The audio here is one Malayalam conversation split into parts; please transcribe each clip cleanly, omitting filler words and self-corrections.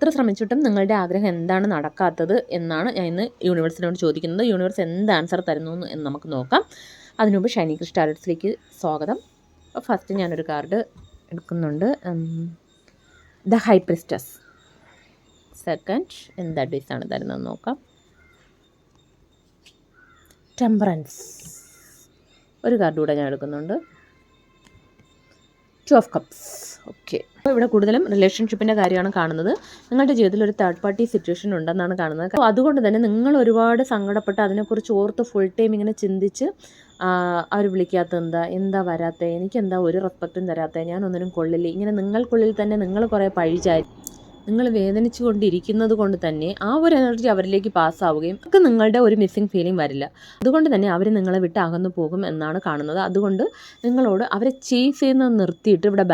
എത്ര ശ്രമിച്ചിട്ടും നിങ്ങളുടെ ആഗ്രഹം എന്താണ് നടക്കാത്തത് എന്നാണ് ഞാൻ ഇന്ന് യൂണിവേഴ്സിനോട് ചോദിക്കുന്നത്. യൂണിവേഴ്സ് എന്ത് ആൻസർ തരുന്നു എന്ന് നമുക്ക് നോക്കാം. അതിനുമുമ്പ് ഷൈനി കൃഷ് ടാരോറ്റ്സിലേക്ക് സ്വാഗതം. ഫസ്റ്റ് ഞാനൊരു കാർഡ് എടുക്കുന്നുണ്ട്. The high priestess. സെക്കൻഡ് എന്ത് അഡ്വൈസാണ് തരുന്നതെന്ന് നോക്കാം. ടെമ്പറൻസ്. ഒരു കാർഡ് കൂടെ ഞാൻ എടുക്കുന്നുണ്ട്. 2 ഓഫ് കപ്സ്. ഓക്കെ, അപ്പോൾ ഇവിടെ കൂടുതലും റിലേഷൻഷിപ്പിൻ്റെ കാര്യമാണ് കാണുന്നത്. നിങ്ങളുടെ ജീവിതത്തിൽ ഒരു തേർഡ് പാർട്ടി സിറ്റുവേഷൻ ഉണ്ടെന്നാണ് കാണുന്നത്. അപ്പോൾ അതുകൊണ്ട് തന്നെ നിങ്ങൾ ഒരുപാട് സങ്കടപ്പെട്ട് അതിനെക്കുറിച്ച് ഓർത്ത് ഫുൾ ടൈം ഇങ്ങനെ ചിന്തിച്ച് അവർ വിളിക്കാത്ത എന്താ വരാത്തത്, എനിക്കെന്താ ഒരു റെസ്പെക്റ്റും തരാത്തത്, ഞാനൊന്നിനും കൊള്ളില്ല, ഇങ്ങനെ നിങ്ങൾക്കുള്ളിൽ തന്നെ നിങ്ങൾ കുറേ പഴിചാരി നിങ്ങൾ വേദനിച്ചു കൊണ്ടിരിക്കുന്നത് കൊണ്ട് തന്നെ ആ ഒരു എനർജി അവരിലേക്ക് പാസ്സാവുകയും ഒക്കെ നിങ്ങളുടെ ഒരു മിസ്സിങ് ഫീലിംഗ് വരില്ല. അതുകൊണ്ട് തന്നെ അവർ നിങ്ങളെ വിട്ട് അകന്നു പോകും എന്നാണ് കാണുന്നത്. അതുകൊണ്ട് നിങ്ങളോട് അവരെ ചേസ് ചെയ്യുന്നത് നിർത്തിയിട്ട് ഇവിടെ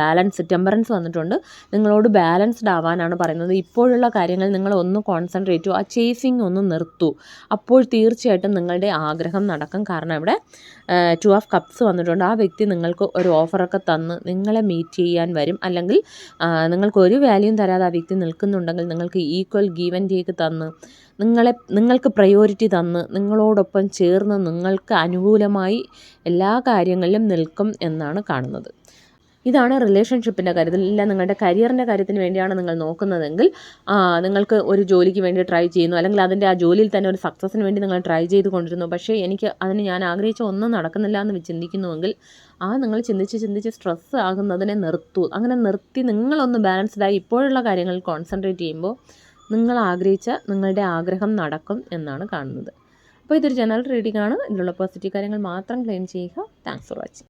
ടെമ്പറൻസ് വന്നിട്ടുണ്ട്. നിങ്ങളോട് ബാലൻസ്ഡ് ആവാനാണ് പറയുന്നത്. ഇപ്പോഴുള്ള കാര്യങ്ങൾ നിങ്ങൾ ഒന്ന് കോൺസെൻട്രേറ്റ് ചെയ്യൂ, ആ ചേസിങ് ഒന്ന് നിർത്തൂ. അപ്പോൾ തീർച്ചയായിട്ടും നിങ്ങളുടെ ആഗ്രഹം നടക്കും. കാരണം ഇവിടെ 2 ഓഫ് കപ്സ് വന്നിട്ടുണ്ട്. ആ വ്യക്തി നിങ്ങൾക്ക് ഒരു ഓഫറൊക്കെ തന്ന് നിങ്ങളെ മീറ്റ് ചെയ്യാൻ വരും. അല്ലെങ്കിൽ നിങ്ങൾക്ക് ഒരു വാല്യൂയും തരാതെ ആ വ്യക്തി നിൽക്കുന്നുണ്ടെങ്കിൽ നിങ്ങൾക്ക് ഈക്വൽ ഗീവ് ആൻഡ് ടേക്ക് തന്ന് നിങ്ങൾക്ക് പ്രയോറിറ്റി തന്ന് നിങ്ങളോടൊപ്പം ചേർന്ന് നിങ്ങൾക്ക് അനുകൂലമായി എല്ലാ കാര്യങ്ങളിലും നിൽക്കും എന്നാണ് കാണുന്നത്. ഇതാണ് റിലേഷൻഷിപ്പിൻ്റെ കാര്യത്തിൽ. ഇല്ല, നിങ്ങളുടെ കരിയറിൻ്റെ കാര്യത്തിന് വേണ്ടിയാണ് നിങ്ങൾ നോക്കുന്നതെങ്കിൽ നിങ്ങൾക്ക് ഒരു ജോലിക്ക് വേണ്ടി ട്രൈ ചെയ്യുന്നു, അല്ലെങ്കിൽ അതിൻ്റെ ആ ജോലിയിൽ തന്നെ ഒരു സക്സസ്സിന് വേണ്ടി നിങ്ങൾ ട്രൈ ചെയ്തുകൊണ്ടിരുന്നു. പക്ഷേ ഞാൻ ആഗ്രഹിച്ച ഒന്നും നടക്കുന്നില്ല എന്ന് ചിന്തിക്കുന്നുവെങ്കിൽ നിങ്ങൾ ചിന്തിച്ച് സ്ട്രെസ് ആകുന്നതിനെ നിർത്തൂ. അങ്ങനെ നിർത്തി നിങ്ങളൊന്ന് ബാലൻസ്ഡായി ഇപ്പോഴുള്ള കാര്യങ്ങളിൽ കോൺസെൻട്രേറ്റ് ചെയ്യുമ്പോൾ നിങ്ങൾ ആഗ്രഹിച്ച നിങ്ങളുടെ ആഗ്രഹം നടക്കും എന്നാണ് കാണുന്നത്. അപ്പോൾ ഇതൊരു ജനറൽ റീഡിംഗ് ആണ്. ഇതിലുള്ള പോസിറ്റീവ് കാര്യങ്ങൾ മാത്രം ക്ലെയിം ചെയ്യുക. Thanks for watching.